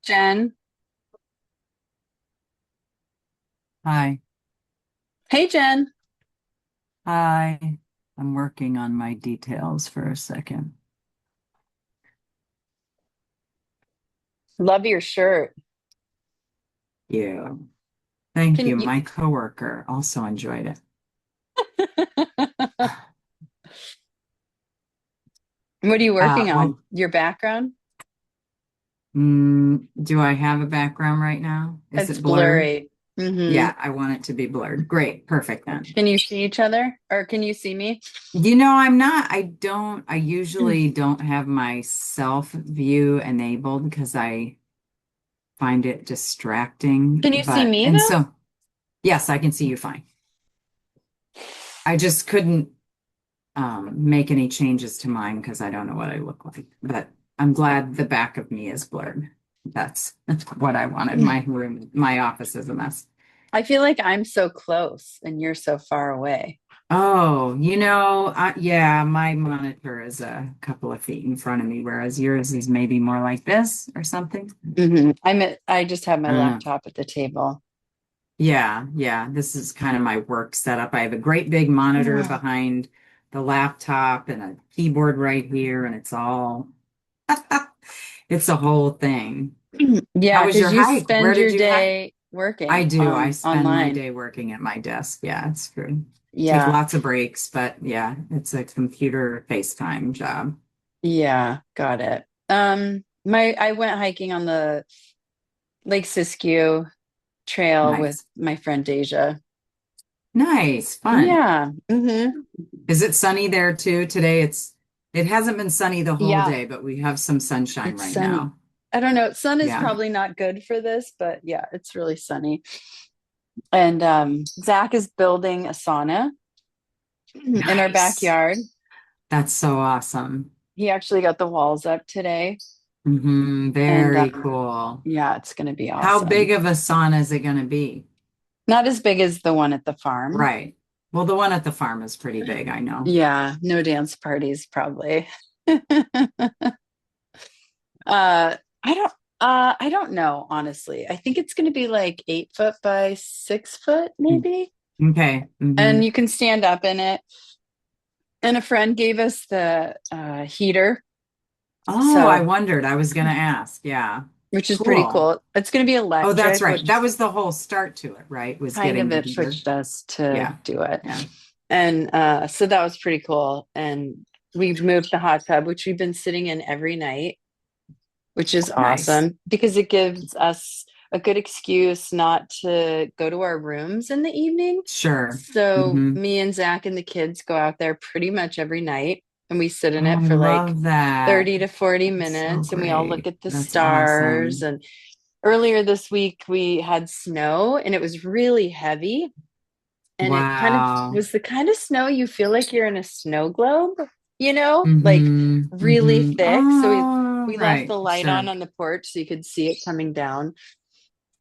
Jen. Hi. Hey, Jen. Hi. I'm working on my details for a second. Love your shirt. Yeah. Thank Can you. you, My coworker also enjoyed it. what are you working on? Well, Your background? do I have a background right now? Is It's it blurred? blurry. Hmm. Yeah, I want it to be blurred. Great. Perfect then. Can you see each other? Or can you see me? I usually don't have my self view enabled because I find it distracting. Can you see me And though? so, yes, I can see you fine. I just couldn't make any changes to mine because I don't know what I look like. But I'm glad the back of me is blurred. That's what I wanted. My room, my office is a mess. I feel like I'm so close and you're so far away. Oh, yeah, my monitor is a couple of feet in front of me, whereas yours is maybe more like this or something. I just have my I don't know. laptop at the table. Yeah. This is kind of my work setup. I have a great big monitor behind the laptop and a keyboard right here, and it's a whole thing. How Yeah, was because your you hike? Where spend did your you hike? day I working do. I on spend my online. day working at my desk. Yeah, it's true. Take Yeah, lots of breaks, but yeah, it's a computer FaceTime job. yeah, got it. I went hiking on the Lake Siskiyou trail with Nice. my friend Deja. Nice. Fun. Yeah. Is it sunny there too? It hasn't been sunny the whole Yeah, day, but we have some sunshine it's right sunny. now. I don't know. Sun is Yeah. probably not good for this, but yeah, it's really sunny. And Zach is building a sauna in our Nice. backyard. That's so awesome. He actually got the walls up today, and Very cool. yeah, it's going to be How big awesome. of a sauna is it going to be? Not as big as the one at the farm. Right. Well, the one at the farm is pretty big, I know. Yeah, no dance parties probably. I don't know, honestly. I think it's going to be like 8 foot by 6 foot, maybe. Okay. And you can stand up in it. And a friend gave us the heater, Oh, I so wondered. I was going to ask. Yeah. which is pretty Cool. cool. It's going to be Oh, that's electric, right. which That was the whole start to it, right? Was kind getting of the it heater. pushed us to Yeah. do it. Yeah. And so that was pretty cool. And we've moved the hot tub, which we've been sitting in every night, which is Nice. awesome because it gives us a good excuse not to go to our rooms in the evening. Sure. So Hmm. me and Zach and the kids go out there pretty much every night and we sit in Oh, it I for like love that. 30 to 40 That's so minutes and we all look great. at the That's stars. awesome. And earlier this week we had snow and it was really heavy. And it kind of Wow. was the kind of snow you feel like you're in a snow globe, like really thick. So Oh, we left right. the light Sure. on the porch so you could see it coming down.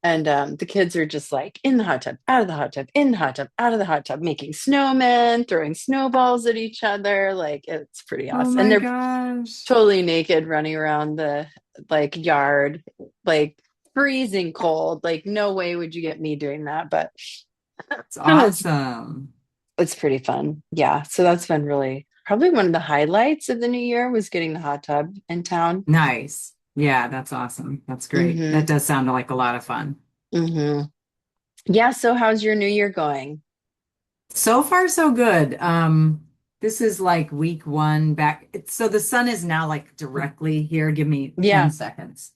And the kids are just like in the hot tub, out of the hot tub, in the hot tub, out of the hot tub, making snowmen, throwing snowballs at each other. Like it's pretty Oh awesome. And my they're gosh. totally naked running around the like yard, like freezing cold. Like no way would you get me doing that, but It's awesome. it's pretty fun. Yeah. So that's been really probably one of the highlights of the new year was getting the hot tub in town. Nice. Yeah, that's awesome. That's great. That Mm-hmm. does sound like a lot of fun. Mm-hmm. Yeah. So how's your new year going? So far, so good. This is like week one back. So the sun is now like directly here. Give me 10 Yeah. seconds.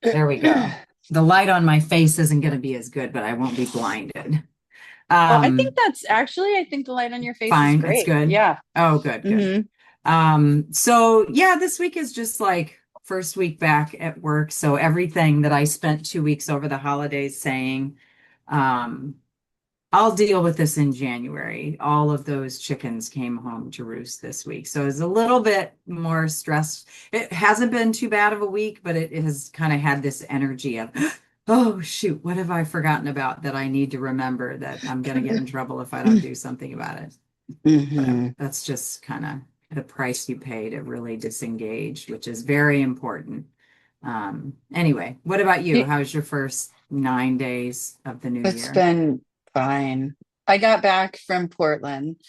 There we go. The light on my face isn't going to be as good, but I won't be blinded. Oh, I think Um, that's actually, I think the light on your face is Fine. It's great. good. Yeah. Oh, good, good. Mm-hmm. So yeah, this week is just like first week back at work. So everything that I spent 2 weeks over the holidays saying, um, I'll deal with this in January. All of those chickens came home to roost this week. So it's a little bit more stressed. It hasn't been too bad of a week, but it has kind of had this energy of, oh, shoot, what have I forgotten about that I need to remember that I'm going to get in trouble if I don't do something about it? But Mm-hmm. that's just kind of the price you pay to really disengage, which is very important. Anyway, what about you? How's your first 9 days of the new It's year? been fine. I got back from Portland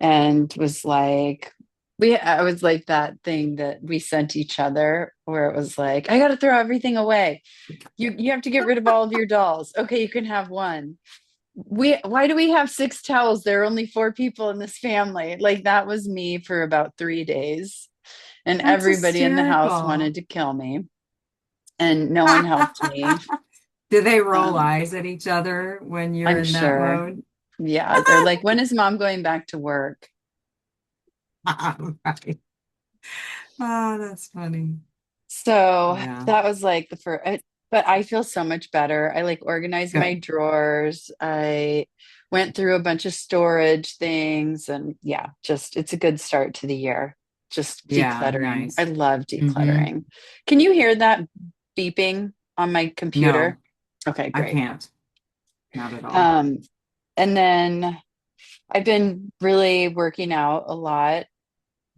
and was like, I was like that thing that we sent each other where it was like, I got to throw everything away. You have to get rid of all of your dolls. Okay, you can have one. Why do we have six towels? There are only four people in this family. Like that was me for about 3 days. And That's everybody in the house hysterical. wanted to kill me. And no one helped me. Do they roll Um, eyes at each other when you're I'm in that sure. mode? Yeah, they're like, when is mom going back to work? Right. Oh, that's funny. So Yeah. that was like the first, but I feel so much better. I like organized my Good. drawers. I went through a bunch of storage things and yeah, just it's a good start to the year. Just Yeah, decluttering. I nice. love Hmm. decluttering. Can you hear that beeping on my computer? No, Okay, I great. can't. Not at all. Um, and then I've been really working out a lot,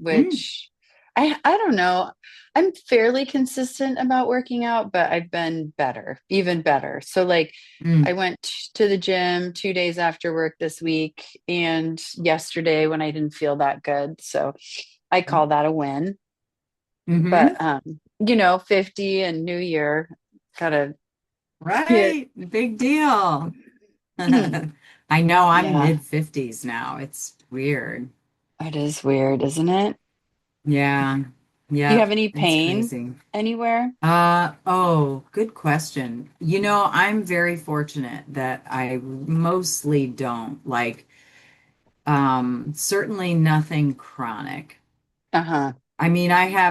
Mm, which I don't know. I'm fairly consistent about working out, but I've been better, even better. So like I mm, went to the gym 2 days after work this week and yesterday when I didn't feel that good. So I call that a win. mm-hmm. But 50 and New Year gotta get Right. Big deal. I know I'm yeah, mid 50s now. It's weird. it is weird, isn't it? Yeah. Do you Yep. have any It's pain crazy. anywhere? Oh, good question. I'm very fortunate that I mostly don't like, certainly nothing chronic. Uh-huh. I mean,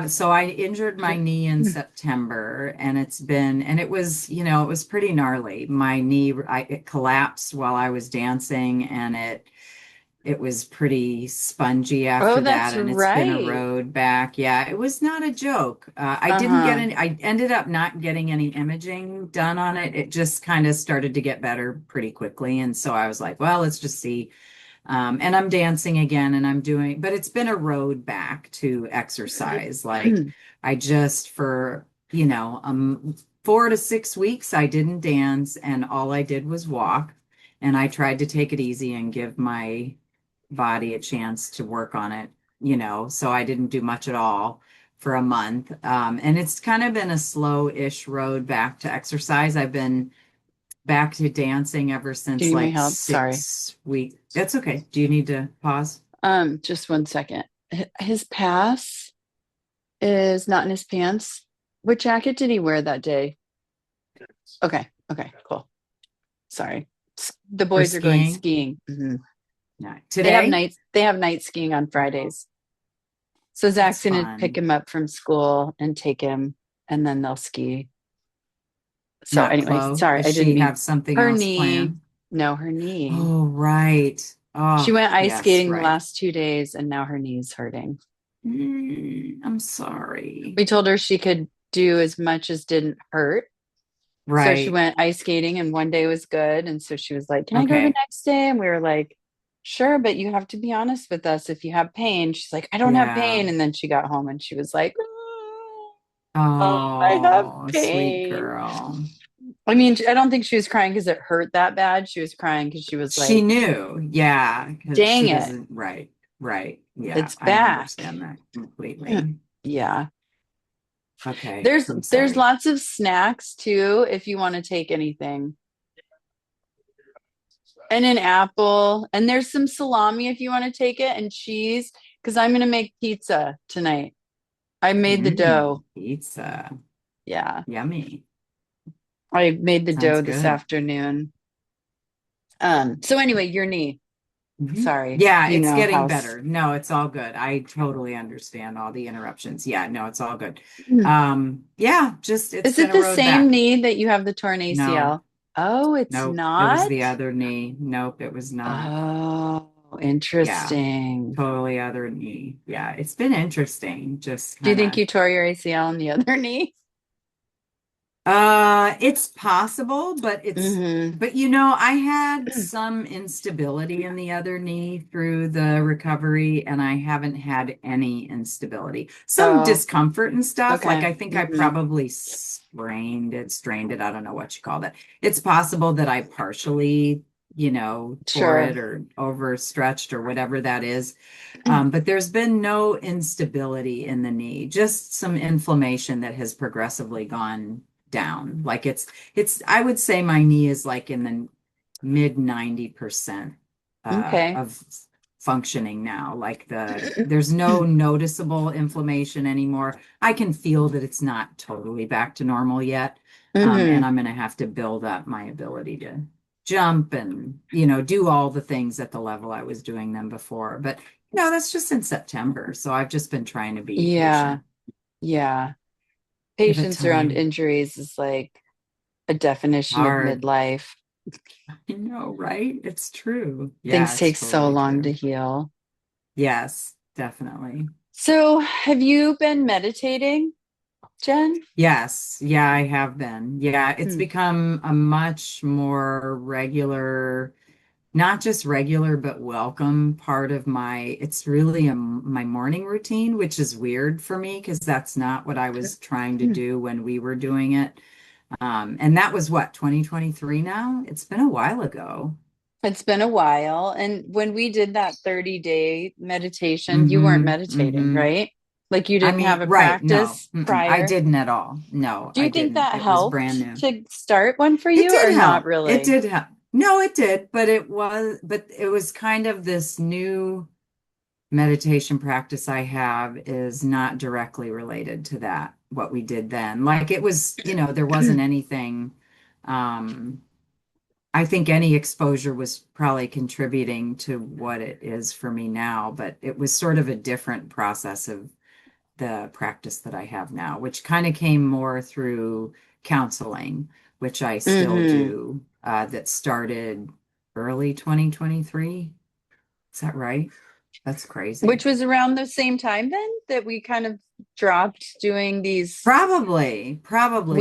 so I injured my knee in September and it was, it was pretty gnarly. My knee, it collapsed while I was dancing and it was pretty spongy Oh, after that's that, and it's been a right. road back. Yeah, it was not a joke. Uh-huh. I ended up not getting any imaging done on it. It just kind of started to get better pretty quickly. And so I was like, well, let's just see. And I'm dancing again and but it's been a road back to exercise. Like I just for, 4 to 6 weeks, I didn't dance and all I did was walk. And I tried to take it easy and give my body a chance to work on it, so I didn't do much at all for a month. And it's kind of been a slow-ish road back to exercise. I've been back to dancing ever Do you since need my like help? Sorry. 6 weeks. That's okay. Do you need to pause? Just 1 second. His pass is not in his pants. What jacket did he wear that day? Okay. Okay, cool. Sorry. The For boys are going skiing? skiing. Mhm. No. They have Today? night skiing on Fridays. So That's Zach's gonna pick fun. him up from school and take him, and then they'll ski. So Not anyway, Chloe. sorry, Does I didn't she mean have something her else knee. planned? No, her knee. Oh, right. She Oh, went ice yes, skating the right. last 2 days and now her knee's hurting. I'm sorry. We told her she could do as much as didn't hurt. So she Right. went ice skating and one day was good. And so she was like, can I go the Okay. next day? And we were like, sure, but you have to be honest with us if you have pain. She's like, I don't have Yeah. pain. And then she got home and she was like, oh, I have Oh, sweet pain. girl. I mean, I don't think she was crying because it hurt that bad. She was crying because she was She like, knew. Yeah, because dang she it, doesn't. Right. Right. Yeah, it's I back. understand that completely. Yeah. Okay. I'm There's sorry. lots of snacks too if you want to take anything. And an apple. And there's some salami if you want to take it and cheese because I'm going to make pizza tonight. I made the dough. Pizza. Yeah. Yummy. I made the Sounds dough this good. afternoon. So anyway, your knee. Mhm. Sorry. Yeah, You it's know getting how better. No, it's all good. I totally understand all the interruptions. Yeah, no, it's all good. Hmm. Yeah, just it's Is been it a the road same back. knee that you have the torn No, ACL? Oh, it's nope, it was not? the other knee. Nope, it was not. Oh, Yeah, interesting. totally other knee. Yeah, it's been interesting. Just Do you kind think of you tore your ACL in the other knee? It's possible, Hmm. but I had some instability in the other knee through the recovery, and I haven't had any instability. Some Oh, discomfort and stuff. Like okay. I think I Hmm. probably strained it. I don't know what you call that. It's possible that I partially, tore Sure. it or overstretched or whatever that is. But there's been no instability in the knee, just some inflammation that has progressively gone down. Like I would say my knee is like in the mid 90% Okay. of functioning now. Like there's no noticeable inflammation anymore. I can feel that it's not totally back to normal yet. And Hmm. I'm going to have to build up my ability to jump and, do all the things at the level I was doing them before. But that's just in September. So I've just been trying to be Yeah. patient. Yeah. Give it Patience around time. injuries is like a definition of Hard. midlife. I know, right? It's true. Yeah, Things it's take so totally long to true. heal. Yes, definitely. So, have you been meditating, Jen? Yes, yeah, I have been. Yeah, it's Hmm. become a much more regular, not just regular, but welcome part of it's really my morning routine, which is weird for me because that's not what I was trying to do when we were doing it. And that was what, 2023 now? It's been a while ago. It's been a while. And when we did that 30-day meditation, you weren't Mm-hmm. meditating, Mm-hmm. right? Like you I didn't have mean, a right, no. practice Mm-mm, I prior. didn't at all. No, Do I you think didn't. that It was brand helped new. to start one for It you did or not help. It really? did help. No, it did, but it was kind of this new meditation practice I have is not directly related to that, what we did then. Like it was, there wasn't anything, um, I think any exposure was probably contributing to what it is for me now, but it was sort of a different process of the practice that I have now, which kind of came more through counseling, which I still Hmm. do, that started early 2023. Is that right? That's crazy. Which was around the same time then that we kind of dropped doing these Probably.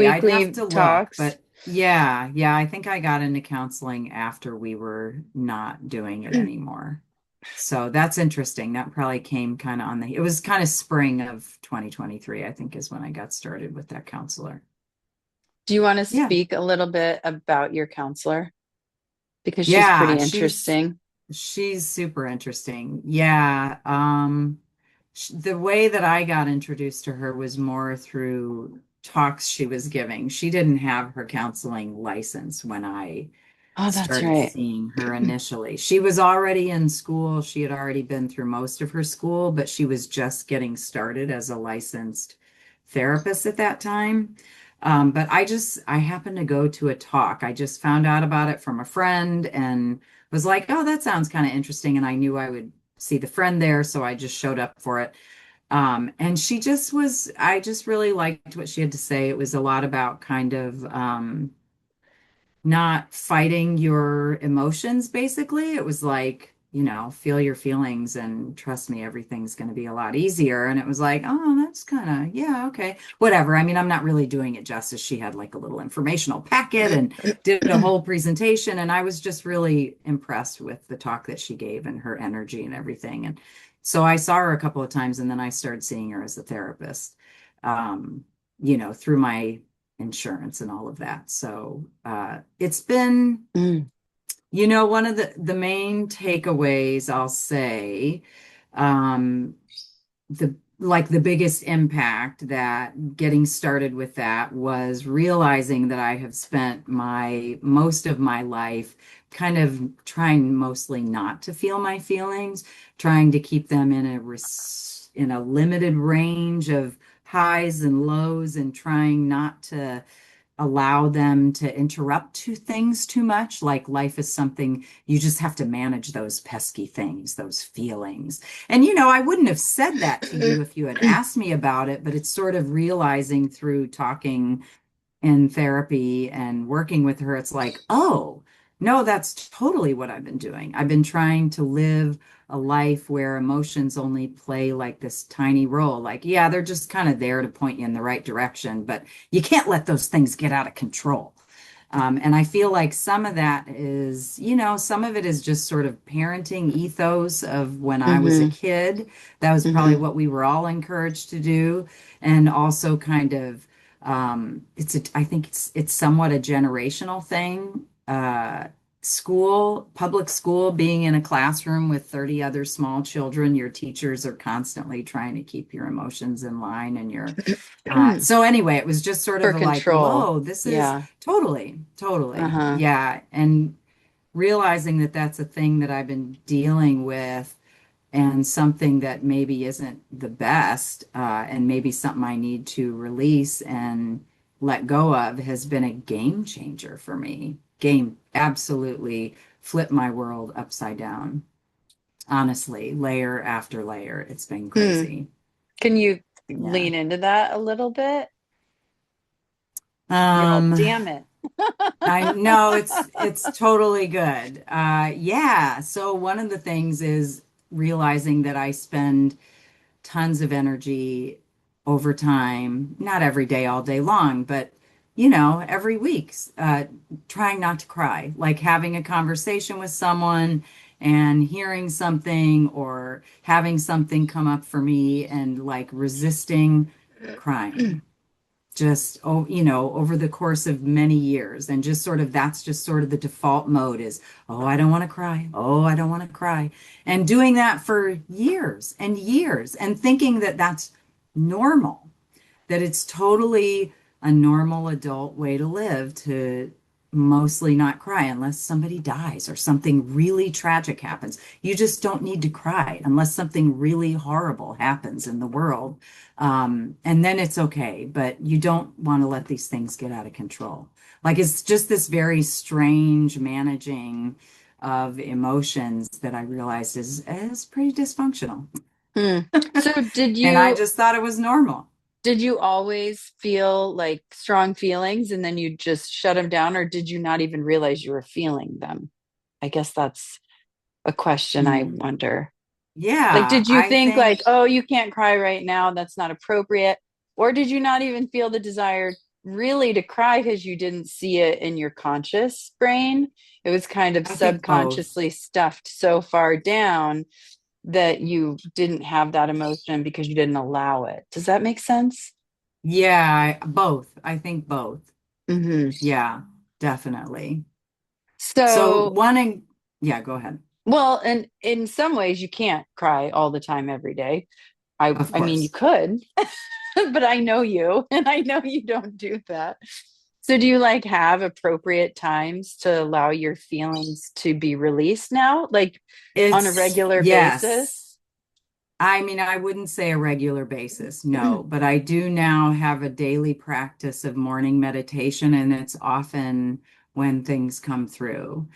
I'd have weekly to look, talks. but yeah, I think I got into counseling after we were not doing it anymore. So that's interesting. That probably came kind of it was kind of spring of 2023, I think is when I got started with that counselor. Do you want to Yeah. speak a little bit about your counselor? Because she's Yeah, pretty interesting. she's super interesting. Yeah. The way that I got introduced to her was more through talks she was giving. She didn't have her counseling license when I Oh, that's started right. seeing her initially. She was already in school. She had already been through most of her school, but she was just getting started as a licensed therapist at that time. But I happened to go to a talk. I just found out about it from a friend and was like, oh, that sounds kind of interesting. And I knew I would see the friend there, so I just showed up for it. And I just really liked what she had to say. It was a lot about kind of not fighting your emotions, basically. It was like, feel your feelings and trust me, everything's going to be a lot easier. And it was like, oh, that's kind of, yeah, okay, whatever. I mean, I'm not really doing it justice. She had like a little informational packet and did a whole presentation. And I was just really impressed with the talk that she gave and her energy and everything. And so I saw her a couple of times and then I started seeing her as a therapist, um, through my insurance and all of that. So it's been, Mm, one of the main takeaways I'll say, um, the biggest impact that getting started with that was realizing that I have spent my most of my life kind of trying mostly not to feel my feelings, trying to keep them in a limited range of highs and lows and trying not to allow them to interrupt things too much. Like life is something you just have to manage those pesky things, those feelings. And I wouldn't have said that to you if you had asked me about it, but it's sort of realizing through talking in therapy and working with her, it's like, oh, No, that's totally what I've been doing. I've been trying to live a life where emotions only play like this tiny role. Like, yeah, they're just kind of there to point you in the right direction, but you can't let those things get out of control. And I feel like some of that is, some of it is just sort of parenting ethos of when I was a Mm-hmm. kid. That was probably Mm-hmm. what we were all encouraged to do. And also kind of, I think it's somewhat a generational thing. Public school, being in a classroom with 30 other small children, your teachers are constantly trying to keep your emotions in line and so anyway, it was just sort For of a like, control. whoa, this is Yeah. totally, totally. Uh-huh. Yeah. And realizing that that's a thing that I've been dealing with and something that maybe isn't the best, and maybe something I need to release and let go of has been a game changer for me. Game absolutely flipped my world upside down. Honestly, layer after layer. It's been Hmm. crazy. Can you Yeah. lean into that a little bit? Girl, Um, damn it. I know it's totally good. Yeah. So one of the things is realizing that I spend tons of energy over time, not every day, all day long, but every week, trying not to cry, like having a conversation with someone and hearing something or having something come up for me and like resisting crying just over the course of many years and just sort of that's just sort of the default mode is, oh, I don't want to cry, oh, I don't want to cry, and doing that for years and years and thinking that that's normal, that it's totally a normal adult way to live, to mostly not cry unless somebody dies or something really tragic happens. You just don't need to cry unless something really horrible happens in the world. And then it's okay, but you don't want to let these things get out of control. Like it's just this very strange managing of emotions that I realized is pretty dysfunctional. Hmm. So And I just thought it was normal. did you always feel like strong feelings and then you just shut them down, or did you not even realize you were feeling them? I guess that's a question I Mm. wonder. Like, Yeah, did you I think like, think oh, you can't cry right now, that's not appropriate? Or did you not even feel the desire really to cry because you didn't see it in your conscious brain? It was kind of I think both. subconsciously stuffed so far down that you didn't have that emotion because you didn't allow it. Does that make sense? Yeah, both. I think both. Hmm. Yeah, definitely. So So, wanting, yeah, go ahead. well, and in some ways you can't cry all the time every day. Of I mean you course. could, but I know you and I know you don't do that. So do you like have appropriate times to allow your feelings to be released now, like on a regular Yes. basis? I mean, I wouldn't say a regular basis, no, but I do now have a daily practice of morning meditation, and it's often when things come through.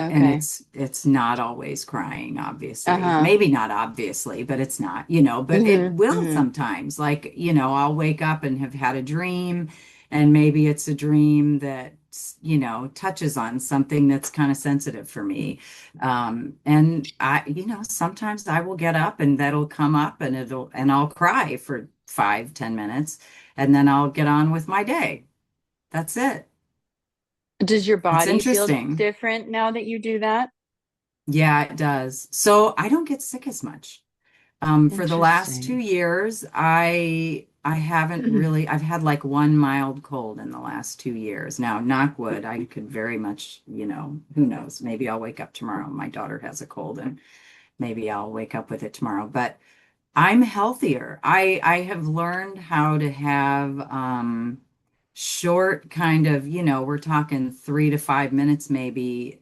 And Okay. it's not always crying, obviously. Uh-huh. Maybe not obviously, but it's not, but it Hmm. will Hmm. sometimes. Like, I'll wake up and have had a dream, and maybe it's a dream that, touches on something that's kind of sensitive for me. And sometimes I will get up and that'll come up and I'll cry for 5, 10 minutes and then I'll get on with my day. That's it. Does your It's body feel interesting. different now that you do that? Yeah, it does. So I don't get sick as much. For the last two Interesting. years, I haven't really, I've had like one mild cold in the last 2 years. Now, knock wood, I could very much, who knows? Maybe I'll wake up tomorrow. My daughter has a cold and maybe I'll wake up with it tomorrow. But I'm healthier. I have learned how to have short kind of, we're talking 3 to 5 minutes maybe,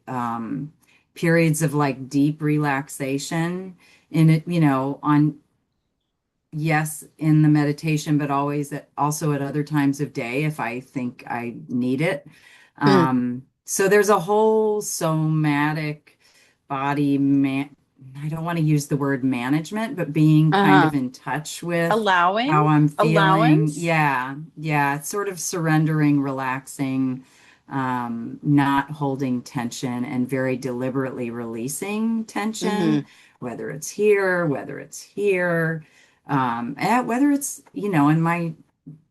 periods of like deep relaxation in it, on yes, in the meditation, but also at other times of day if I think I need it. Hmm. So there's a whole somatic body man. I don't want to use the word management, but being kind Uh-huh. of in touch with how Allowing? I'm feeling. Allowance? Yeah, yeah, it's sort of surrendering, relaxing, not holding tension and very deliberately releasing tension, Hmm. whether it's here, whether it's here, and whether it's, in my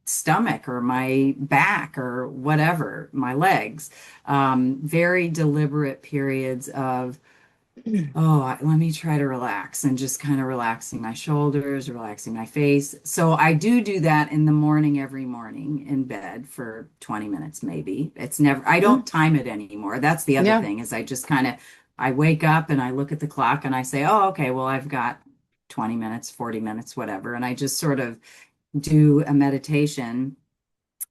stomach or my back or whatever, my legs. Very deliberate periods of, oh, let me try to relax and just kind of relaxing my shoulders, relaxing my face. So I do that in the morning, every morning in bed for 20 minutes, maybe. It's never, I don't time it anymore. That's the other Yeah. thing is I just kind of, I wake up and I look at the clock and I say, oh, okay, well, I've got 20 minutes, 40 minutes, whatever. And I just sort of do a meditation,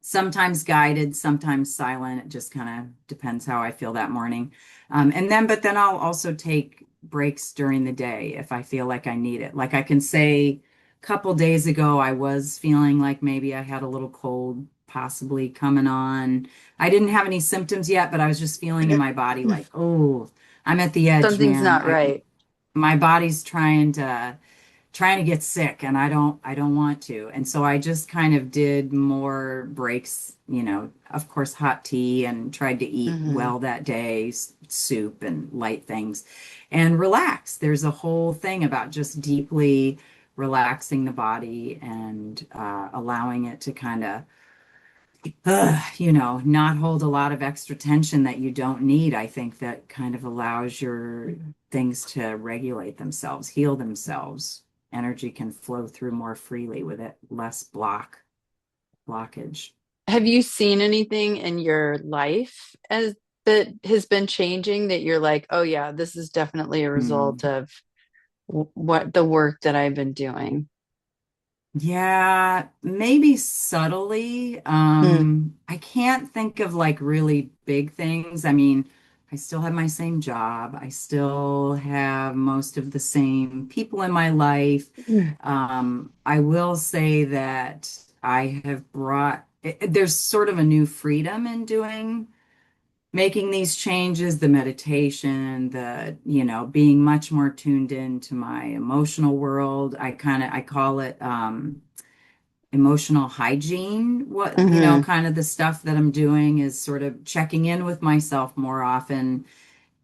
sometimes guided, sometimes silent. It just kind of depends how I feel that morning. But then I'll also take breaks during the day if I feel like I need it. Like I can say a couple days ago, I was feeling like maybe I had a little cold possibly coming on. I didn't have any symptoms yet, but I was just feeling in my body like, oh, I'm at the edge, Something's man. not right. My body's trying to get sick and I don't want to. And so I just kind of did more breaks, of course, hot tea and tried to eat Hmm. well that day, soup and light things and relax. There's a whole thing about just deeply relaxing the body and allowing it to kind of not hold a lot of extra tension that you don't need. I think that kind of allows your things to regulate themselves, heal themselves. Energy can flow through more freely with it, less blockage. Have you seen anything in your life as that has been changing that you're like, oh yeah, this is definitely a result Hmm. of what the work that I've been doing? Yeah, maybe subtly. Mm. I can't think of like really big things. I mean, I still have my same job. I still have most of the same people in my life. Mm. I will say that I have there's sort of a new freedom in making these changes, the meditation, being much more tuned into my emotional world. I call it, emotional hygiene. Hmm. Kind of the stuff that I'm doing is sort of checking in with myself more often,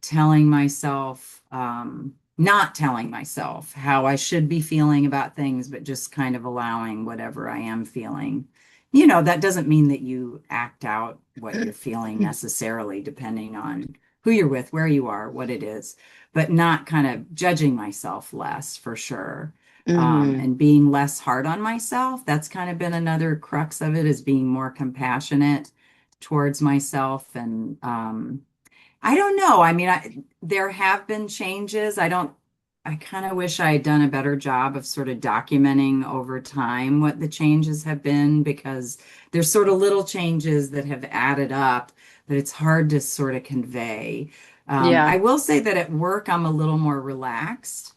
telling myself, not telling myself how I should be feeling about things, but just kind of allowing whatever I am feeling. That doesn't mean that you act out what you're feeling necessarily, depending on who you're with, where you are, what it is, but not kind of judging myself less for sure. Hmm. And being less hard on myself. That's kind of been another crux of it, is being more compassionate towards myself and I don't know. I mean, there have been changes. I kind of wish I had done a better job of sort of documenting over time what the changes have been, because there's sort of little changes that have added up that it's hard to sort of convey. Yeah. I will say that at work, I'm a little more relaxed.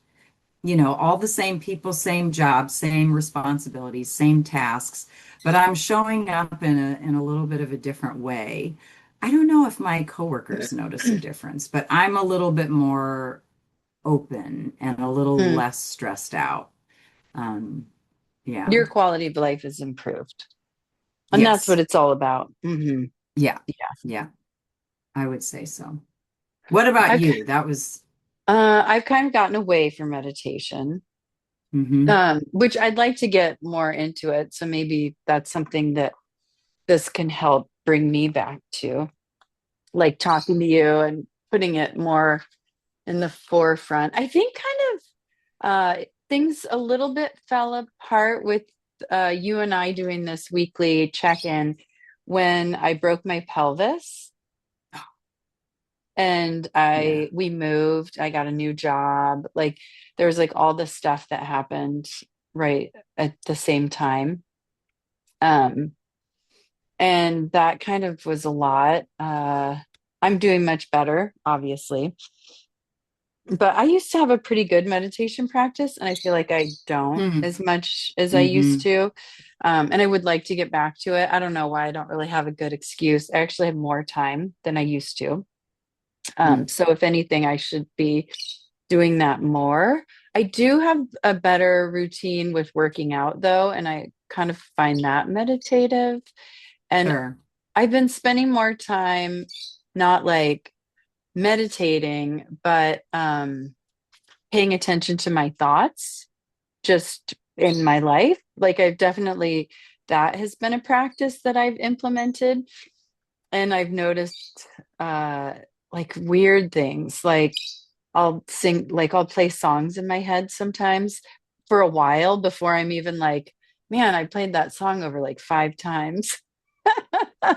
All the same people, same jobs, same responsibilities, same tasks, but I'm showing up in a little bit of a different way. I don't know if my coworkers notice a difference, but I'm a little bit more open and a little Mm. less stressed out. Um, yeah. Your quality of life is improved. And that's what Yes. it's all about. Hmm. Yeah. Yeah. Yeah. I would say so. What about I've you? That was, I've kind of gotten away from meditation, hmm which I'd like to get more into it. So maybe that's something that this can help bring me back to, like talking to you and putting it more in the forefront. I think kind of things a little bit fell apart with you and I doing this weekly check-in when I broke my pelvis and yeah. we moved. I got a new job. Like there was like all this stuff that happened right at the same time. Um, and that kind of was a lot. I'm doing much better, obviously. But I used to have a pretty good meditation practice, and I feel like I don't Mm-hmm. as much as I used Mm-hmm. to. And I would like to get back to it. I don't know why I don't really have a good excuse. I actually have more time than I used to. So if anything, I should be doing that more. I do have a better routine with working out, though, and I kind of find that meditative. And Sure. I've been spending more time not like meditating, but paying attention to my thoughts just in my life. Like I've definitely that has been a practice that I've implemented, and I've noticed uh like weird things. Like I'll sing, like I'll play songs in my head sometimes for a while before I'm even like, man, I played that song over like 5 times.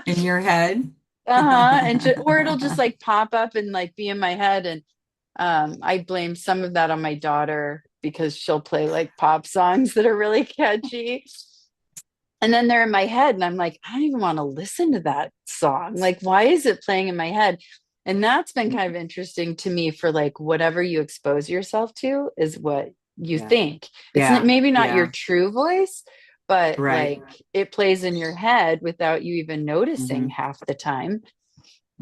In your head. Uh-huh. Or it'll just like pop up and like be in my head. And I blame some of that on my daughter because she'll play like pop songs that are really catchy. And then they're in my head, and I'm like, I don't even want to listen to that song. Like, why is it playing in my head? And that's been kind of interesting to me for like whatever you expose yourself to is what you Yeah. think. Yeah. Maybe not your Yeah. true voice, but Right. like it plays in your head without you even noticing Hmm. half the time.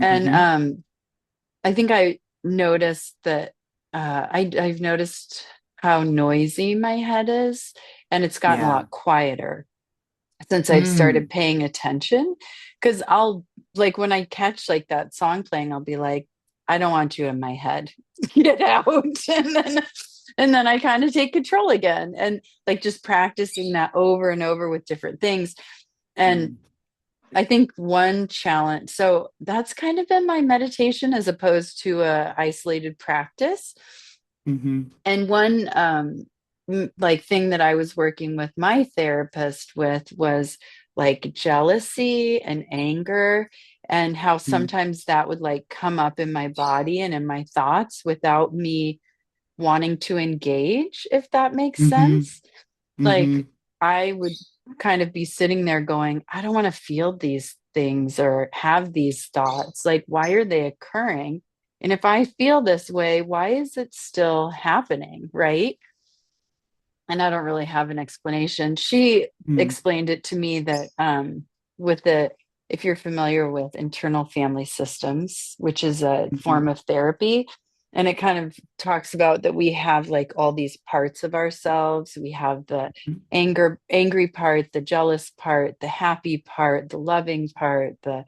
And Hmm. I think I noticed that I've noticed how noisy my head is, and it's gotten a Yeah. lot quieter since I've started Mm. paying attention. Because I'll like when I catch like that song playing, I'll be like, I don't want you in my head. Get out. And then I kind of take control again. And like just practicing that over and over with different things. And Mm. I think one challenge, so that's kind of been my meditation as opposed to a isolated practice. Hmm. And one like thing that I was working with my therapist with was like jealousy and anger, and how sometimes that would like come up in my body and in my thoughts without me wanting to engage, if that makes Hmm. sense. Hmm. Like I would kind of be sitting there going, I don't want to feel these things or have these thoughts. Like, why are they occurring? And if I feel this way, why is it still happening? Right. And I don't really have an explanation. She Hmm. explained it to me that with the, if you're familiar with internal family systems, which is a form Hmm. of therapy, and it kind of talks about that we have like all these parts of ourselves. We have the angry part, the jealous part, the happy part, the loving part, the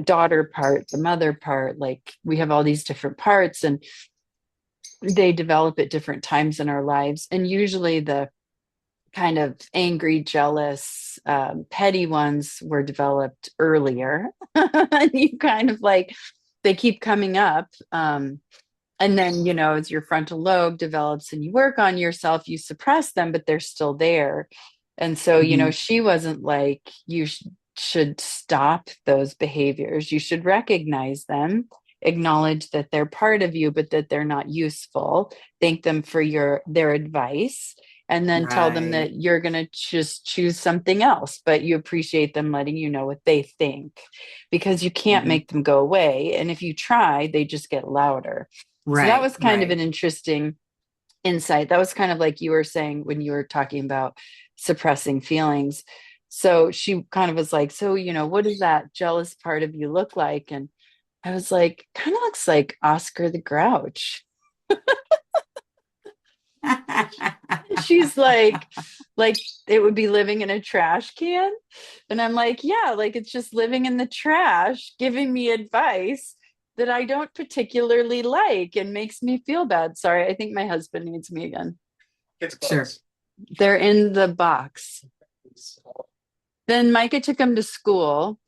daughter part, the mother part. Like we have all these different parts, and they develop at different times in our lives. And usually the kind of angry, jealous, petty ones were developed earlier. And you kind of like, they keep coming up. And then, as your frontal lobe develops and you work on yourself, you suppress them, but they're still there. And so, Hmm. she wasn't like, should stop those behaviors. You should recognize them, acknowledge that they're part of you, but that they're not useful. Thank them for their advice, and then tell them Right. that you're going to just choose something else, but you appreciate them letting you know what they think, because you can't Hmm. make them go away. And if you try, they just get louder. So that Right. was kind of an Right. interesting insight. That was kind of like you were saying when you were talking about suppressing feelings. So she kind of was like, so, what does that jealous part of you look like? And I was like, kind of looks like Oscar the Grouch. She's like it would be living in a trash can. And I'm like, yeah, like it's just living in the trash, giving me advice that I don't particularly like and makes me feel bad. Sorry, I think my husband needs me again. Sure. They're in the box. Then Micah took him to school.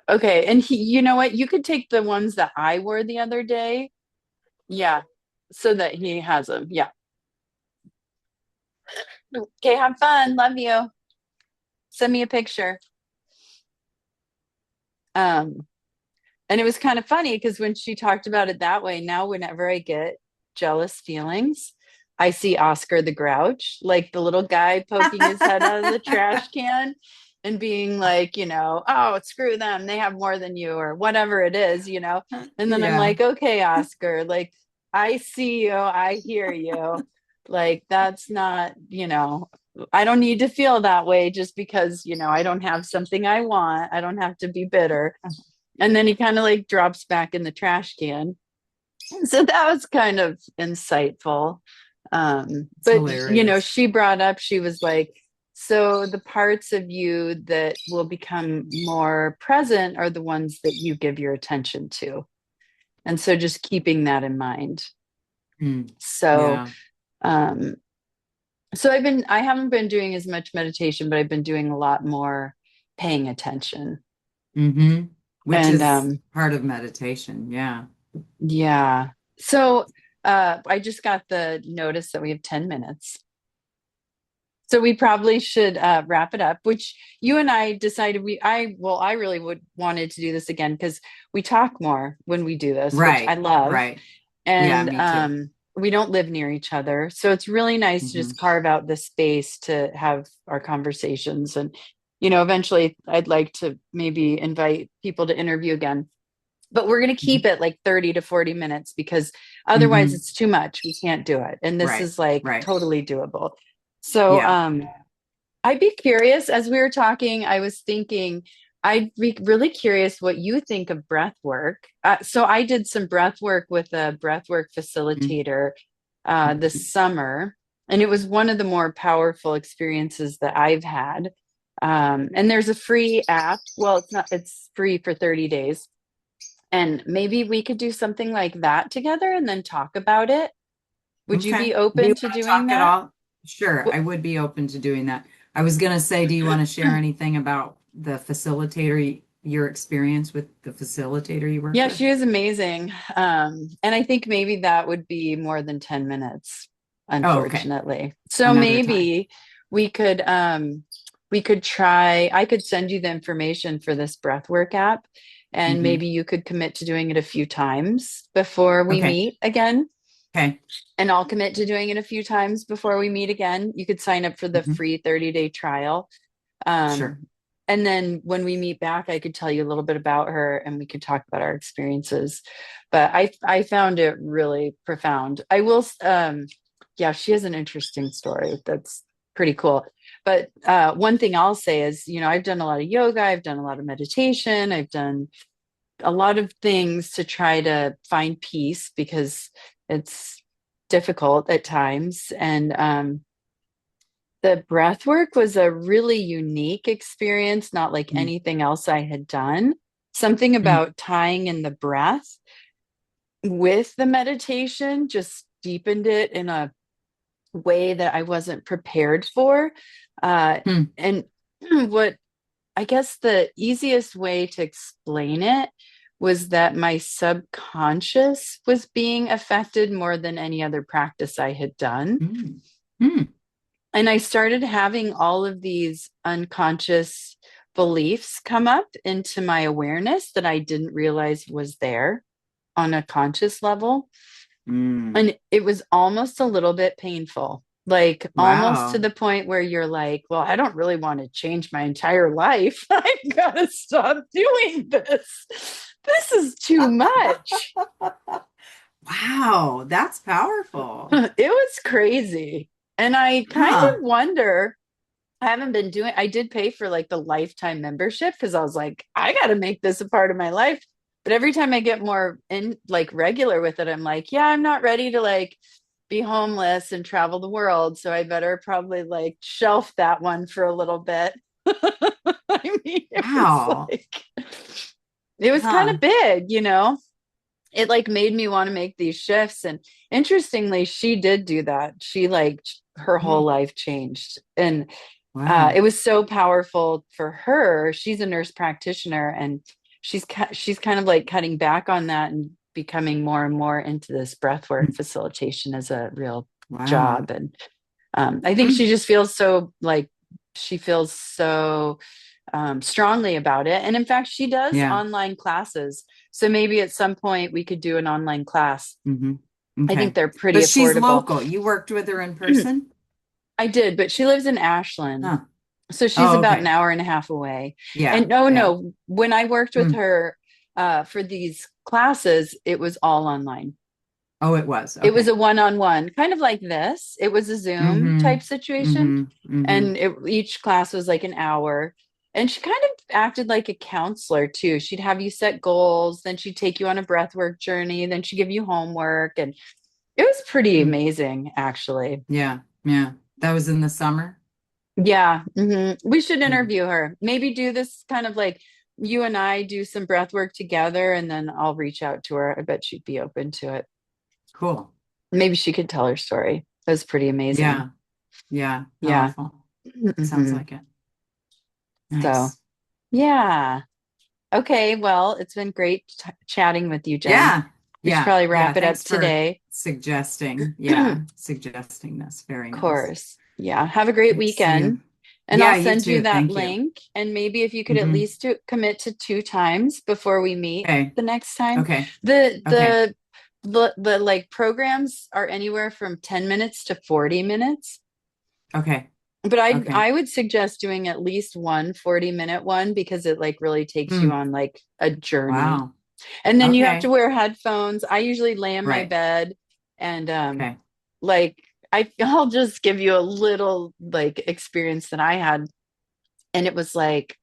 Okay, and you know what? You could take the ones that I wore the other day. Yeah, so that he has them. Yeah. Okay, have fun. Love you. Send me a picture. Um, And it was kind of funny because when she talked about it that way, now whenever I get jealous feelings, I see Oscar the Grouch, like the little guy poking his head out of the trash can and being like, oh, screw them. They have more than you, or whatever it is. And then I'm Yeah. like, okay, Oscar, like, I see you. I hear you. Like, that's not. I don't need to feel that way just because, I don't have something I want. I don't have to be bitter. And then he kind of like drops back in the trash can. So that was kind of insightful. It's But hilarious. she brought up, she was like, So the parts of you that will become more present are the ones that you give your attention to. And so just keeping that in mind. Mm, So, yeah. um, I haven't been doing as much meditation, but I've been doing a lot more paying attention. Mm-hmm. Which And is part of meditation. Yeah. yeah. So I just got the notice that we have 10 minutes. So we probably should wrap it up, which you and I decided I really would wanted to do this again because we talk more when we do this, which I Right. love. Right. Yeah, And me too. we don't live near each other. So it's really nice to Hmm. just carve out the space to have our conversations. And, eventually I'd like to maybe invite people to interview again. But we're going to keep it like 30 to 40 minutes because otherwise Hmm. it's too much. We can't do it. And this Right. is like Right. totally doable. So Yeah. I'd be curious as we were talking, I was thinking I'd be really curious what you think of breath work. So I did some breath work with a breath work facilitator Mm-hmm. this summer, and it was one of the more powerful experiences that I've had. And there's a free app. Well, it's not, it's free for 30 days. And maybe we could do something like that together and then talk about it. Would you Okay. be Do you open to want to doing talk at that? all? Sure, Well, I would be open to doing that. I was going to say, do you want to share anything about the facilitator, your experience with the facilitator you work yeah, with? she is amazing. And I think maybe that would be more than 10 minutes, Oh, okay. unfortunately. So Another time. maybe we could I could send you the information for this breathwork app, and Hmm. maybe you could commit to doing it a few times before we Okay. meet again. Okay. And I'll commit to doing it a few times before we meet again. You could sign up for the Hmm. free 30-day trial. Sure. And then when we meet back, I could tell you a little bit about her and we could talk about our experiences. But I found it really profound. I will, yeah, she has an interesting story that's pretty cool. But one thing I'll say is, I've done a lot of yoga, I've done a lot of meditation, I've done a lot of things to try to find peace because it's difficult at times. And the breath work was a really unique experience, not like Mm. anything else I had done. Something Mm. about tying in the breath with the meditation just deepened it in a way that I wasn't prepared for. Uh, Mm. and what I guess the easiest way to explain it was that my subconscious was being affected more than any other practice I had done. Mm. Mm. And I started having all of these unconscious beliefs come up into my awareness that I didn't realize was there on a conscious level. Mm. And it was almost a little bit painful, like almost to Wow. the point where you're like, well, I don't really want to change my entire life. I've got to stop doing this. This is too much. Wow, that's powerful. It was crazy. And I kind Huh. of wonder, I did pay for like the lifetime membership because I was like, I got to make this a part of my life. But every time I get more in like regular with it, I'm like, yeah, I'm not ready to like be homeless and travel the world. So I better probably like shelf that one for a little bit. I mean, Wow. it was kind of Huh. big, it like made me want to make these shifts. And interestingly, she did do that. She like her whole Mm. life changed. And Wow. it was so powerful for her. She's a nurse practitioner, and she's kind of like cutting back on that and becoming more and more into this breathwork Mm. facilitation as a real Wow. job. And I think Mm. she just feels so like she feels so strongly about it. And in fact, she does Yeah. online classes. So maybe at some point we could do an online class. Hmm. I think Okay. they're pretty But she's affordable. local. You worked with her in person? I did, but she lives in Ashland. Huh. So she's Oh, about an okay. hour and a half away. Yeah. And no, Yeah. no, when I worked with Mm. her for these classes, it was all online. Oh, it was. It was Okay. a one-on-one, kind of like this. It was a Zoom Mm-hmm. type situation. Mm-hmm. Mm-hmm. And each class was like an hour. And she kind of acted like a counselor too. She'd have you set goals, then she'd take you on a breathwork journey, then she'd give you homework. And it was pretty Mm. amazing, actually. Yeah. Yeah. That was in the summer? Yeah. We should Mm, interview her. Maybe do this kind of like you and I do some breath work together, and then I'll reach out to her. I bet she'd be open to it. cool. Maybe she could tell her story. It was pretty amazing. Yeah. Yeah. Yeah. Powerful. Sounds hmm like it. So, Nice. yeah. Okay. Well, it's been great chatting with you, Jen. Yeah. We should Yeah. probably Yeah. wrap it up Thanks for today. suggesting. Of Yeah. Suggesting this. Very nice. course. Yeah. Have a great Good to see you. weekend. And I'll Yeah, you send you too. that Thank you. link. And maybe if you could at Hmm. least commit to 2 times before we meet Okay. the next time. Okay. The Okay. the the like programs are anywhere from 10 minutes to 40 minutes. Okay. But I Okay. I would suggest doing at least one 40-minute one because it like really takes you Hmm. on like a journey. Wow. And then you have to Okay. wear headphones. I usually lay in my Right. bed and Okay. like I'll just give you a little like experience that I had. And it was like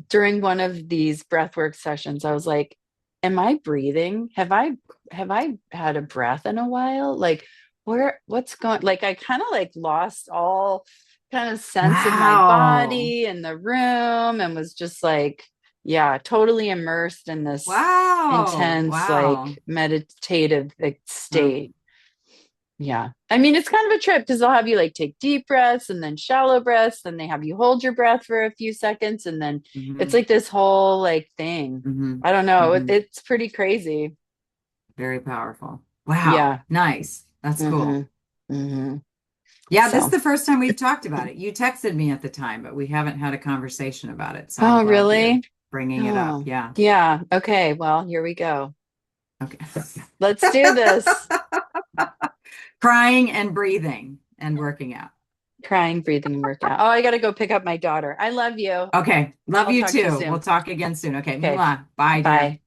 during one of these breathwork sessions, I was like, am I breathing? Have I had a breath in a while? Like what's going like I kind of like lost all kind of sense of my Wow. body and the room and was just like, yeah, totally immersed in this Wow. intense, like Wow. meditative like, Huh. state. Yeah. I mean, it's kind of a trip because they'll have you like take deep breaths and then shallow breaths. Then they have you hold your breath for a few seconds. And then it's Hmm. like this whole like thing. Hmm. I don't know. Hmm. It's pretty crazy. Very powerful. Wow. Yeah. Nice. That's hmm cool. hmm Yeah, this is So, the first time we've talked about it. You texted me at the time, but we haven't had a conversation about it. So I'm oh, glad you're really? bringing it up. Oh, Yeah. yeah. Okay. Well, here we go. Okay. Let's do this. Crying and breathing and working out. Crying, breathing, workout. Oh, I got to go pick up my daughter. I love you. Okay. Love I'll you talk to you too. We'll soon. talk again soon. Okay. Okay. Mwah. Bye, Bye. dear.